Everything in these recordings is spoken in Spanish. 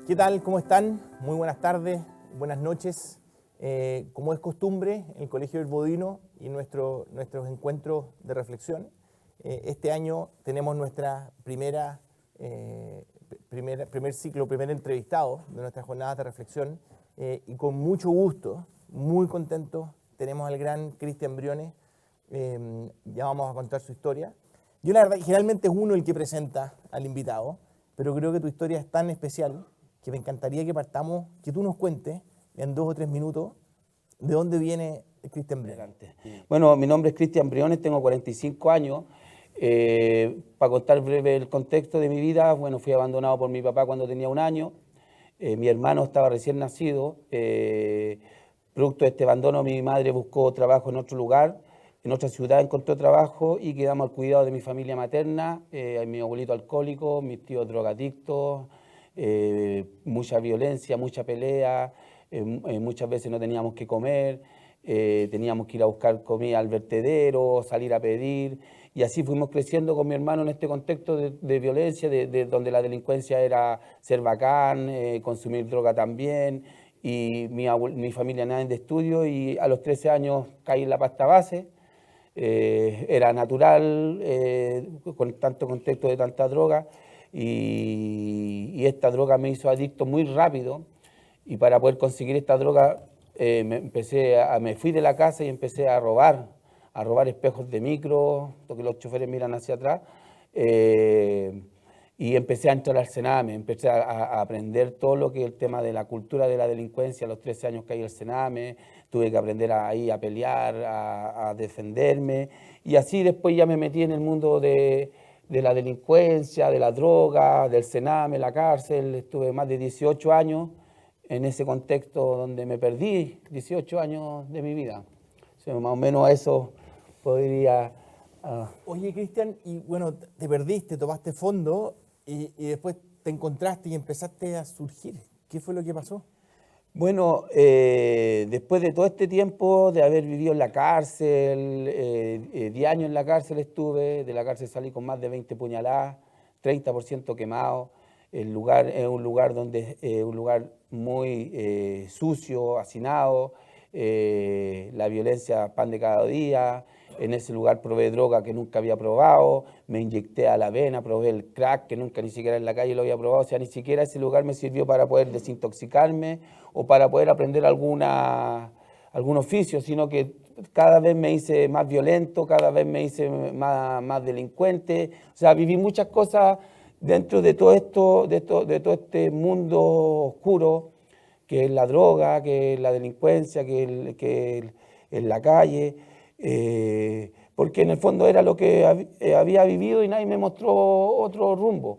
¿Qué tal? ¿Cómo están? Muy buenas tardes, buenas noches. Como es costumbre, el Colegio del Bodino y nuestros encuentros de reflexión, este año tenemos nuestra primer ciclo, primer entrevistado de nuestras jornadas de reflexión, y con mucho gusto, muy contentos, tenemos al gran Cristian Briones. Ya vamos a contar su historia. Yo la verdad, generalmente es uno el que presenta al invitado, pero creo que tu historia es tan especial que me encantaría que partamos, que tú nos cuentes en 2 o 3 minutos de dónde viene Cristian Briones. Bueno, mi nombre es Cristian Briones, tengo 45 años. Para contar breve el contexto de mi vida, bueno, fui abandonado por mi papá cuando tenía 1 año. Mi hermano estaba recién nacido. Producto de este abandono, mi madre buscó trabajo en otro lugar, en otra ciudad encontró trabajo y quedamos al cuidado de mi familia materna, mi abuelito alcohólico, mis tíos drogadictos, mucha violencia, mucha pelea, muchas veces no teníamos que comer, teníamos que ir a buscar comida al vertedero, salir a pedir, y así fuimos creciendo con mi hermano en este contexto de violencia, de donde la delincuencia era ser bacán, consumir droga también, y mi familia nada de estudio, y a los 13 años caí en la pasta base. Era natural, con tanto contexto de tanta droga, y esta droga me hizo adicto muy rápido, y para poder conseguir esta droga me fui de la casa y empecé a robar espejos de micro, lo que los choferes miran hacia atrás, y empecé a entrar al Sename, empecé a aprender todo lo que es el tema de la cultura de la delincuencia. A los 13 años caí al Sename, tuve que aprender ahí a pelear, a defenderme, y así después ya me metí en el mundo de la delincuencia, de la droga, del Sename, la cárcel. Estuve más de 18 años en ese contexto donde me perdí 18 años de mi vida. O sea, más o menos a eso podría... Oye, Cristian, y bueno, te perdiste, tomaste fondo y después te encontraste y empezaste a surgir. ¿Qué fue lo que pasó? Bueno, después de todo este tiempo de haber vivido en la cárcel, 10 años en la cárcel estuve, de la cárcel salí con más de 20 puñaladas, 30% quemado. El lugar es un lugar un lugar muy sucio, hacinado, la violencia pan de cada día. En ese lugar probé droga que nunca había probado, me inyecté a la vena, probé el crack que nunca ni siquiera en la calle lo había probado. O sea, ni siquiera ese lugar me sirvió para poder desintoxicarme o para poder aprender algún oficio, sino que cada vez me hice más violento, cada vez me hice más delincuente. O sea, viví muchas cosas dentro de todo esto, de todo este mundo oscuro, que es la droga, que es la delincuencia, que es la calle, porque en el fondo era lo que había vivido y nadie me mostró otro rumbo.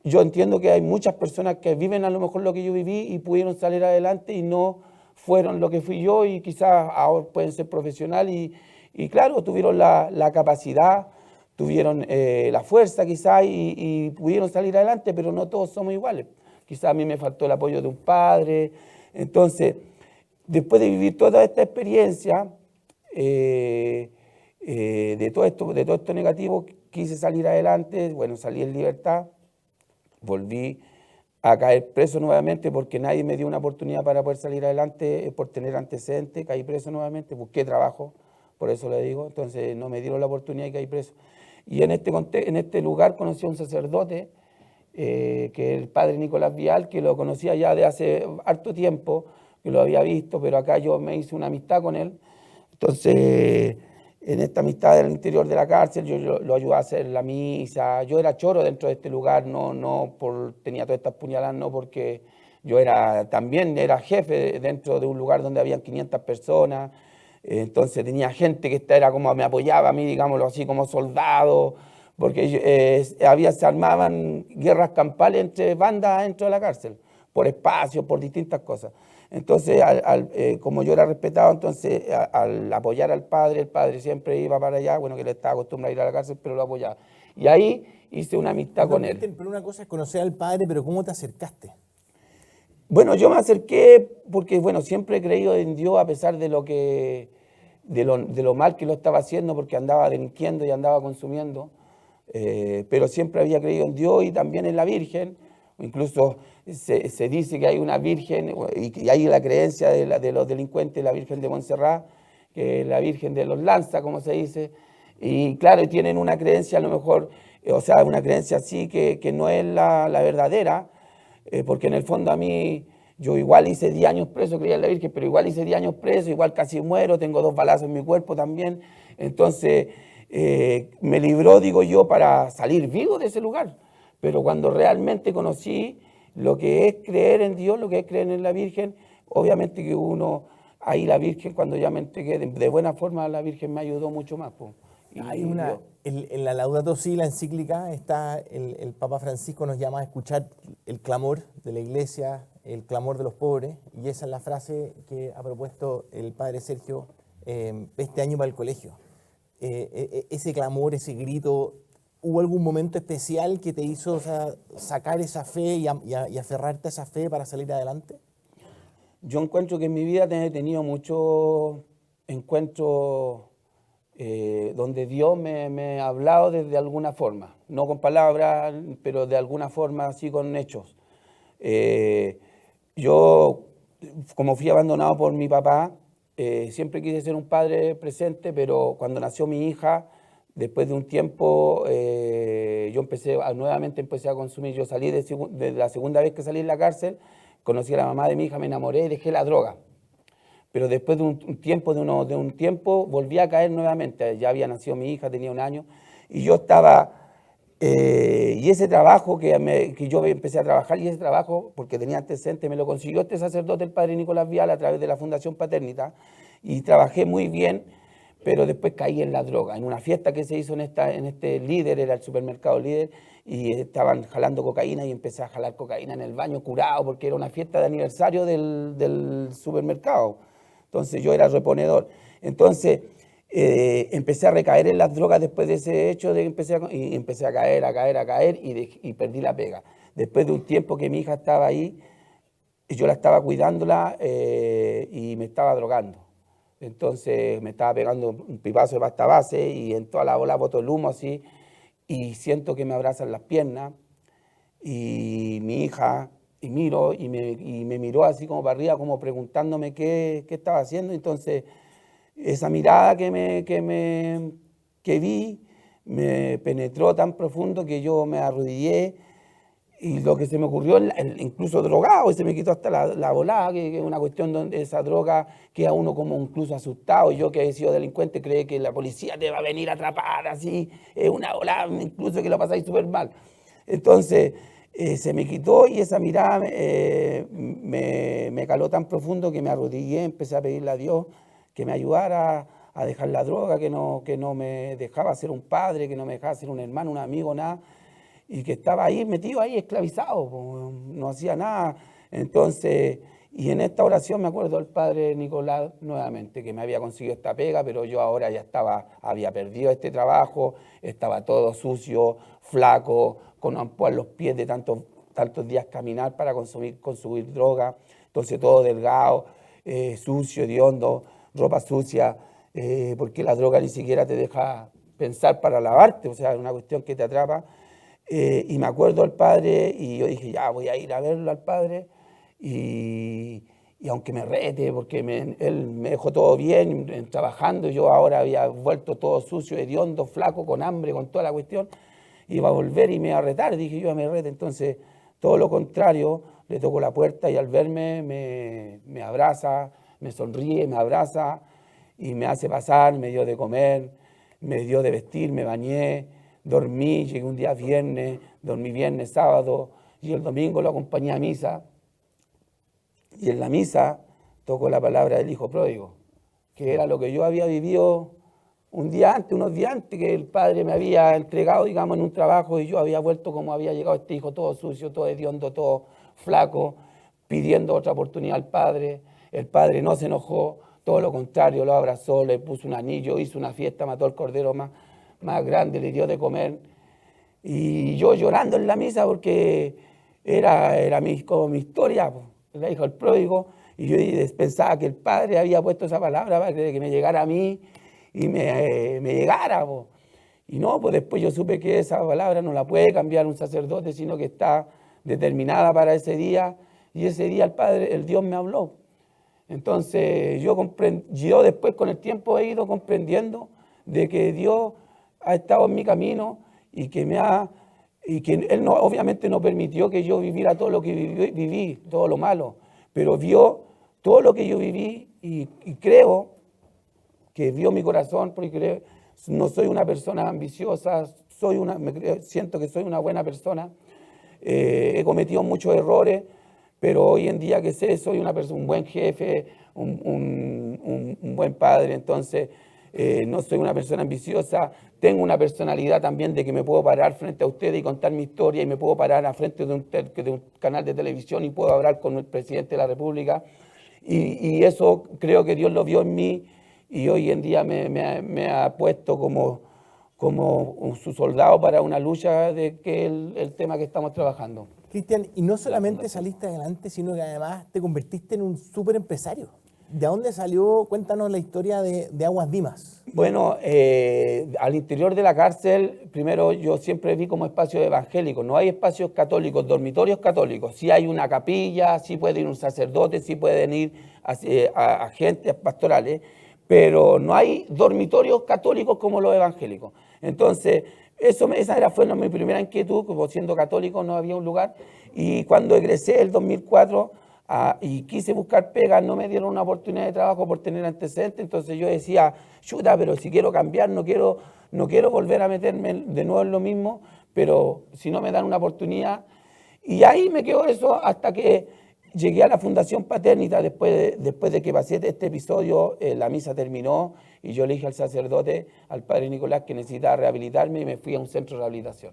Yo entiendo que hay muchas personas que viven a lo mejor lo que yo viví y pudieron salir adelante y no fueron lo que fui yo, y quizás ahora pueden ser profesionales y claro, tuvieron la capacidad, tuvieron la fuerza quizás y pudieron salir adelante, pero no todos somos iguales. Quizás a mí me faltó el apoyo de un padre. Entonces, después de vivir toda esta experiencia, de todo esto negativo, quise salir adelante. Bueno, salí en libertad, volví a caer preso nuevamente porque nadie me dio una oportunidad para poder salir adelante por tener antecedentes. Caí preso nuevamente, busqué trabajo, por eso le digo, entonces no me dieron la oportunidad y caí preso. Y en este lugar conocí a un sacerdote, que es el padre Nicolás Vial, que lo conocía ya de hace harto tiempo, que lo había visto, pero acá yo me hice una amistad con él. Entonces, en esta amistad del interior de la cárcel, yo lo ayudaba a hacer la misa. Yo era choro dentro de este lugar, tenía todas estas puñaladas, no porque yo también era jefe dentro de un lugar donde habían 500 personas. Entonces tenía gente que era como me apoyaba a mí, digámoslo así, como soldado, porque se armaban guerras campales entre bandas dentro de la cárcel, por espacios, por distintas cosas. Entonces, como yo era respetado, entonces al apoyar al padre, el padre siempre iba para allá, bueno, que él estaba acostumbrado a ir a la cárcel, pero lo apoyaba. Y ahí hice una amistad con él. Pero una cosa es conocer al padre, pero ¿cómo te acercaste? Bueno, yo me acerqué porque, bueno, siempre he creído en Dios a pesar de lo mal que lo estaba haciendo, porque andaba delinquiendo y andaba consumiendo, pero siempre había creído en Dios y también en la Virgen. incluso se dice que hay una virgen, y hay la creencia de los delincuentes, la Virgen de Montserrat, que es la Virgen de los Lanza, como se dice, y claro, tienen una creencia a lo mejor, o sea, una creencia así que no es la verdadera, porque en el fondo a mí, yo igual hice 10 años preso, creía en la Virgen, pero igual hice 10 años preso, igual casi muero, tengo 2 balazos en mi cuerpo también, entonces me libró, digo yo, para salir vivo de ese lugar. Pero cuando realmente conocí lo que es creer en Dios, lo que es creer en la Virgen, obviamente que uno, ahí la Virgen, cuando ya me entregué de buena forma, la Virgen me ayudó mucho más. Po. Hay una, en la Laudato Si, la encíclica, está el Papa Francisco nos llama a escuchar el clamor de la iglesia, el clamor de los pobres, y esa es la frase que ha propuesto el padre Sergio este año para el colegio. Ese clamor, ese grito, ¿hubo algún momento especial que te hizo, o sea, sacar esa fe y aferrarte a esa fe para salir adelante? Yo encuentro que en mi vida he tenido muchos encuentros donde Dios me ha hablado de alguna forma, no con palabras, pero de alguna forma así con hechos. Yo, como fui abandonado por mi papá, siempre quise ser un padre presente, pero cuando nació mi hija, después de un tiempo, yo nuevamente empecé a consumir. Yo salí de la segunda vez que salí de la cárcel, conocí a la mamá de mi hija, me enamoré y dejé la droga. Pero después de un tiempo volví a caer nuevamente. Ya había nacido mi hija, tenía 1 año, y yo estaba, y ese trabajo que yo empecé a trabajar, y ese trabajo, porque tenía antecedentes, me lo consiguió este sacerdote, el padre Nicolás Vial, a través de la Fundación Paternita, y trabajé muy bien, pero después caí en la droga, en una fiesta que se hizo en este Líder, era el supermercado Líder, y estaban jalando cocaína y empecé a jalar cocaína en el baño curado, porque era una fiesta de aniversario del supermercado. Entonces yo era reponedor. Entonces empecé a recaer en las drogas después de ese hecho, y empecé a caer y perdí la pega. Después de un tiempo que mi hija estaba ahí, yo la estaba cuidándola y me estaba drogando. Entonces me estaba pegando un pipazo de pasta base y en toda la bola boto el humo así y siento que me abrazan las piernas y mi hija, y miro y me miró así como para arriba, como preguntándome qué estaba haciendo. Entonces esa mirada que vi me penetró tan profundo que yo me arrodillé. Y lo que se me ocurrió, incluso drogado, y se me quitó hasta la volada, que es una cuestión donde esa droga queda uno como incluso asustado. Yo que he sido delincuente cree que la policía te va a venir a atrapar, así, es una volada, incluso que lo pasáis súper mal. Entonces se me quitó y esa mirada me caló tan profundo que me arrodillé, empecé a pedirle a Dios que me ayudara a dejar la droga, que no me dejaba ser un padre, que no me dejaba ser un hermano, un amigo, nada. Y que estaba ahí metido ahí esclavizado, no hacía nada. Entonces, y en esta oración me acuerdo del padre Nicolás nuevamente, que me había conseguido esta pega, pero yo ahora ya había perdido este trabajo, estaba todo sucio, flaco, con ampollas en los pies de tantos días caminar para consumir droga, entonces todo delgado, sucio, hediondo, ropa sucia, porque la droga ni siquiera te deja pensar para lavarte, o sea, es una cuestión que te atrapa. Y me acuerdo al padre y yo dije, ya voy a ir a verlo al padre y aunque me rete, porque él me dejó todo bien trabajando, yo ahora había vuelto todo sucio, hediondo, flaco, con hambre, con toda la cuestión, iba a volver y me iba a retar, dije yo, me rete. Entonces todo lo contrario, le toco la puerta y al verme me abraza, me sonríe, me abraza y me hace pasar, me dio de comer, me dio de vestir, me bañé. Dormí, llegué un día viernes, dormí viernes, sábado, y el domingo lo acompañé a misa. Y en la misa tocó la palabra del hijo pródigo, que era lo que yo había vivido unos días antes, que el padre me había entregado, digamos, en un trabajo, y yo había vuelto como había llegado este hijo, todo sucio, todo hediondo, todo flaco, pidiendo otra oportunidad al padre. El padre no se enojó, todo lo contrario, lo abrazó, le puso un anillo, hizo una fiesta, mató al cordero más grande, le dio de comer, y yo llorando en la misa porque era como mi historia, la hija del pródigo, y yo pensaba que el padre había puesto esa palabra para que me llegara a mí y me llegara. Y no, pues después yo supe que esa palabra no la puede cambiar un sacerdote, sino que está determinada para ese día, y ese día el Dios me habló. Entonces yo después con el tiempo he ido comprendiendo de que Dios ha estado en mi camino y que Él no, obviamente no permitió que yo viviera todo lo que viví, todo lo malo, pero vio todo lo que yo viví y creo que vio mi corazón, porque no soy una persona ambiciosa, siento que soy una buena persona, he cometido muchos errores, pero hoy en día que sé, soy un buen jefe, un buen padre, entonces no soy una persona ambiciosa, tengo una personalidad también de que me puedo parar frente a ustedes y contar mi historia, y me puedo parar a frente de un canal de televisión y puedo hablar con el presidente de la República, y eso creo que Dios lo vio en mí, y hoy en día me ha puesto como su soldado para una lucha de que el tema que estamos trabajando. Cristian, y no solamente saliste adelante, sino que además te convertiste en un súper empresario. ¿De dónde salió? Cuéntanos la historia de Aguas Dimas. Bueno, al interior de la cárcel, primero yo siempre vi como espacio evangélico. No hay espacios católicos, dormitorios católicos. Sí hay una capilla, sí puede ir un sacerdote, sí pueden ir agentes pastorales, pero no hay dormitorios católicos como los evangélicos. Entonces, esa fue mi primera inquietud, como siendo católico no había un lugar. Y cuando egresé el 2004 y quise buscar pega, no me dieron una oportunidad de trabajo por tener antecedentes. Entonces yo decía, chuta, pero si quiero cambiar, no quiero volver a meterme de nuevo en lo mismo, pero si no me dan una oportunidad. Y ahí me quedó eso hasta que llegué a la Fundación Paternita, después de que pasé este episodio, la misa terminó y yo le dije al sacerdote, al padre Nicolás, que necesitaba rehabilitarme, y me fui a un centro de rehabilitación.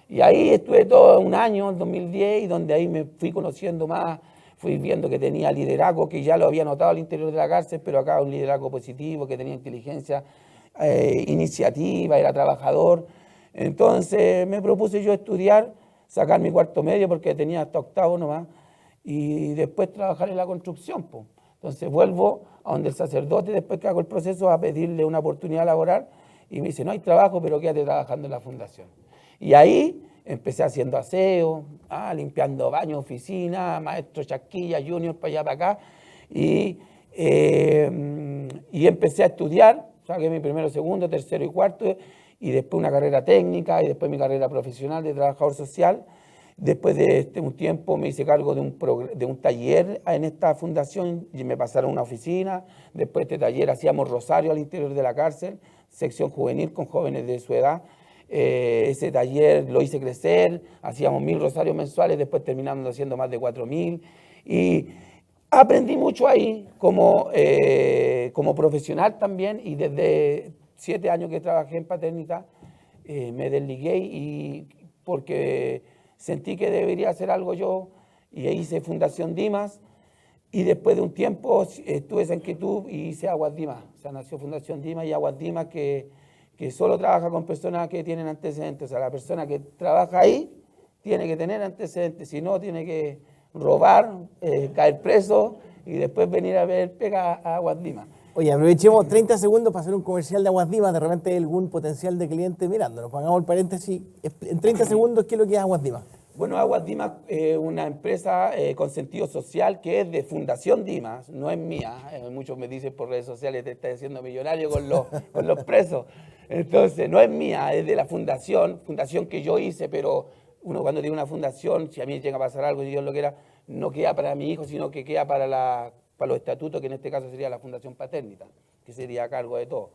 Y ahí estuve todo un año, en 2010, y donde ahí me fui conociendo más, fui viendo que tenía liderazgo, que ya lo había notado al interior de la cárcel, pero acá un liderazgo positivo, que tenía inteligencia, iniciativa, era trabajador. Entonces me propuse yo estudiar, sacar mi cuarto medio, porque tenía hasta octavo nomás, y después trabajar en la construcción, po. Entonces vuelvo a donde el sacerdote, después que hago el proceso, a pedirle una oportunidad laboral, y me dice, no hay trabajo, pero quédate trabajando en la fundación. Y ahí empecé haciendo aseo, limpiando baños, oficinas, maestro chasquilla, junior, para allá, para acá, y empecé a estudiar, saqué mi primero, segundo, tercero y cuarto, y después una carrera técnica, y después mi carrera profesional de trabajador social. Después de un tiempo me hice cargo de un taller en esta fundación y me pasaron a una oficina. Después de este taller hacíamos rosario al interior de la cárcel, sección juvenil con jóvenes de su edad. Ese taller lo hice crecer, hacíamos 1000 rosarios mensuales, después terminamos haciendo más de 4000. Y aprendí mucho ahí como profesional también, y desde 7 años que trabajé en Paternidad me desligué y porque sentí que debería hacer algo yo, y hice Fundación Dimas, y después de un tiempo tuve esa inquietud y hice Aguas Dimas. O sea, nació Fundación Dimas y Aguas Dimas, que solo trabaja con personas que tienen antecedentes. O sea, la persona que trabaja ahí tiene que tener antecedentes, si no tiene que robar, caer preso y después venir a ver pega a Aguas Dimas. Oye, aprovechemos 30 segundos para hacer un comercial de Aguas Dimas. De repente hay algún potencial de cliente mirándonos. Pongamos el paréntesis. En 30 segundos, ¿qué es lo que es Aguas Dimas? Bueno, Aguas Dimas es una empresa con sentido social que es de Fundación Dimas, no es mía. Muchos me dicen por redes sociales, te estás haciendo millonario con los presos. Entonces, no es mía, es de la fundación que yo hice, pero uno cuando tiene una fundación, si a mí llega a pasar algo, si Dios lo quiera, no queda para mi hijo, sino que queda para los estatutos, que en este caso sería la Fundación Paternita, que sería a cargo de todo.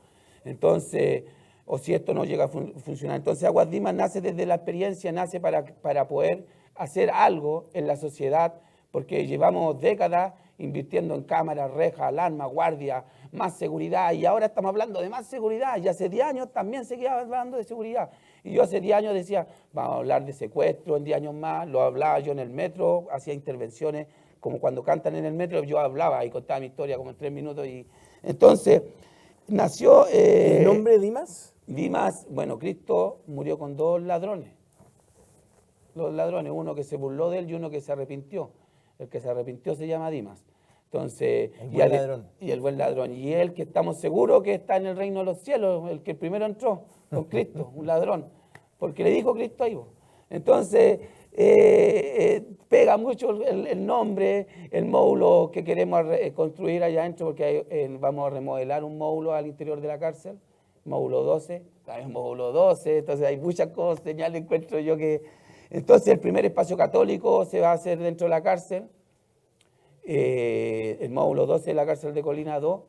Entonces, o si esto no llega a funcionar. Entonces Aguas Dimas nace desde la experiencia, nace para poder hacer algo en la sociedad, porque llevamos décadas invirtiendo en cámaras, rejas, alarmas, guardia, más seguridad, y ahora estamos hablando de más seguridad, y hace 10 años también seguía hablando de seguridad. Y yo hace 10 años decía, vamos a hablar de secuestro en 10 años más, lo hablaba yo en el metro, hacía intervenciones, como cuando cantan en el metro, yo hablaba y contaba mi historia como en 3 minutos, y entonces nació... ¿El nombre de Dimas? Dimas, bueno, Cristo murió con 2 ladrones. Los ladrones, uno que se burló de él y uno que se arrepintió. El que se arrepintió se llama Dimas. Entonces, el buen ladrón. Y el buen ladrón. Y él que estamos seguros que está en el reino de los cielos, el que primero entró con Cristo, un ladrón. Porque le dijo Cristo ahí. Entonces, pega mucho el nombre, el módulo que queremos construir allá adentro, porque vamos a remodelar un módulo al interior de la cárcel, módulo 12, también módulo 12, entonces hay muchas cosas, señales, encuentro yo que... Entonces, el primer espacio católico se va a hacer dentro de la cárcel, el módulo 12 de la cárcel de Colina 2,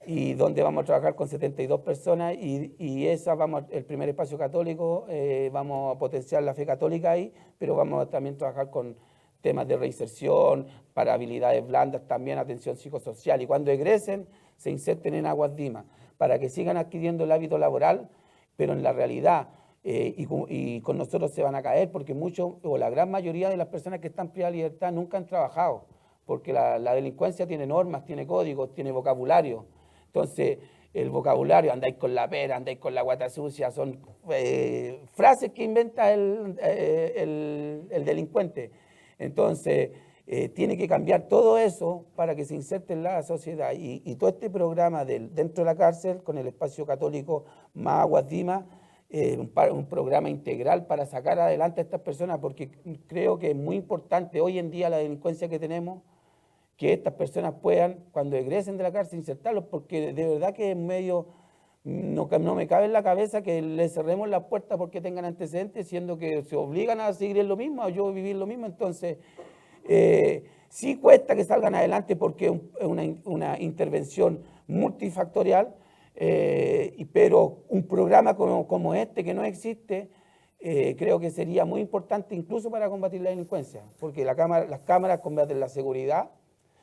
y donde vamos a trabajar con 72 personas y el primer espacio católico, vamos a potenciar la fe católica ahí, pero vamos a también trabajar con temas de reinserción, para habilidades blandas, también atención psicosocial, y cuando egresen se inserten en Aguas Dimas, para que sigan adquiriendo el hábito laboral, pero en la realidad, y con nosotros se van a caer, porque muchos o la gran mayoría de las personas que están privadas de libertad nunca han trabajado, porque la delincuencia tiene normas, tiene códigos, tiene vocabulario. Entonces, el vocabulario, andáis con la pera, andáis con la guata sucia, son frases que inventa el delincuente. Entonces, tiene que cambiar todo eso para que se inserte en la sociedad. Y todo este programa dentro de la cárcel, con el espacio católico más Aguas Dimas, un programa integral para sacar adelante a estas personas, porque creo que es muy importante hoy en día la delincuencia que tenemos, que estas personas puedan, cuando egresen de la cárcel, insertarlos, porque de verdad que en medio, no me cabe en la cabeza que les cerremos las puertas porque tengan antecedentes, siendo que se obligan a seguir en lo mismo, a yo vivir lo mismo. Entonces, sí cuesta que salgan adelante porque es una intervención multifactorial, pero un programa como este que no existe, creo que sería muy importante incluso para combatir la delincuencia, porque las cámaras combaten la seguridad.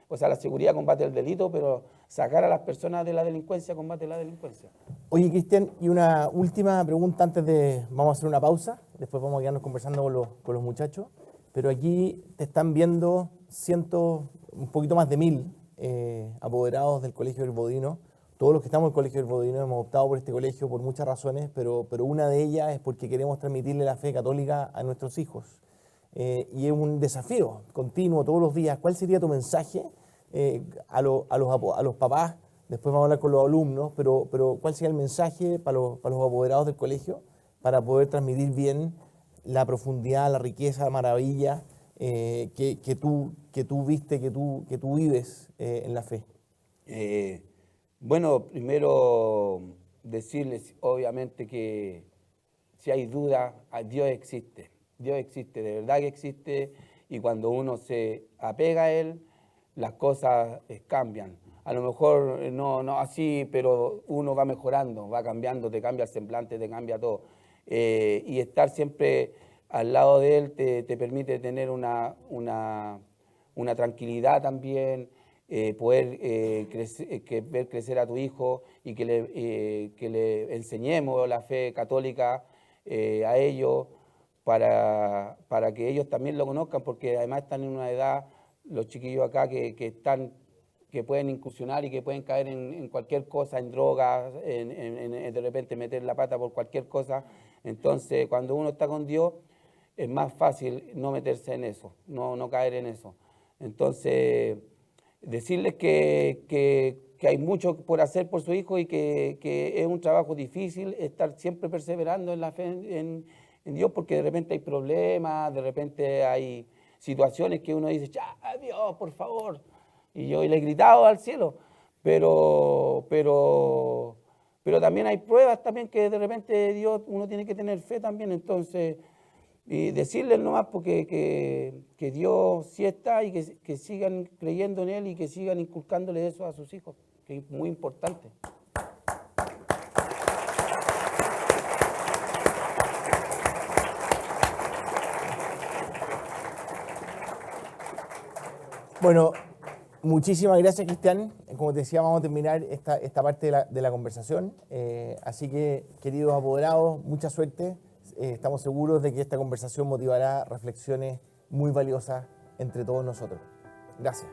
O sea, la seguridad combate el delito, pero sacar a las personas de la delincuencia combate la delincuencia. Oye, Cristian, y una última pregunta antes de... Vamos a hacer una pausa, después vamos a quedarnos conversando con los muchachos, pero aquí te están viendo un poquito más de 1000 apoderados del Colegio del Bodino. Todos los que estamos en el Colegio del Bodino hemos optado por este colegio por muchas razones, pero una de ellas es porque queremos transmitirle la fe católica a nuestros hijos. Y es un desafío continuo todos los días. ¿Cuál sería tu mensaje a los papás? Después vamos a hablar con los alumnos, pero ¿cuál sería el mensaje para los apoderados del colegio para poder transmitir bien la profundidad, la riqueza, la maravilla que tú viste, que tú vives en la fe? Bueno, primero decirles obviamente que si hay duda, Dios existe. Dios existe, de verdad que existe, y cuando uno se apega a Él, las cosas cambian. A lo mejor no así, pero uno va mejorando, va cambiando, te cambia el semblante, te cambia todo. Y estar siempre al lado de Él te permite tener una tranquilidad también, poder ver crecer a tu hijo y que le enseñemos la fe católica a ellos, para que ellos también lo conozcan, porque además están en una edad, los chiquillos acá, que pueden incursionar y que pueden caer en cualquier cosa, en drogas, de repente meter la pata por cualquier cosa. Entonces, cuando uno está con Dios, es más fácil no meterse en eso, no caer en eso. Entonces, decirles que hay mucho por hacer por su hijo y que es un trabajo difícil estar siempre perseverando en la fe en Dios, porque de repente hay problemas, de repente hay situaciones que uno dice, ya, Dios, por favor. Y yo le he gritado al cielo, pero también hay pruebas también que de repente Dios, uno tiene que tener fe también. Entonces, y decirles nomás porque que Dios sí está y que sigan creyendo en Él y que sigan inculcándole eso a sus hijos, que es muy importante. Bueno, muchísimas gracias, Cristian. Como te decía, vamos a terminar esta parte de la conversación. Así que, queridos apoderados, mucha suerte. Estamos seguros de que esta conversación motivará reflexiones muy valiosas entre todos nosotros. Gracias.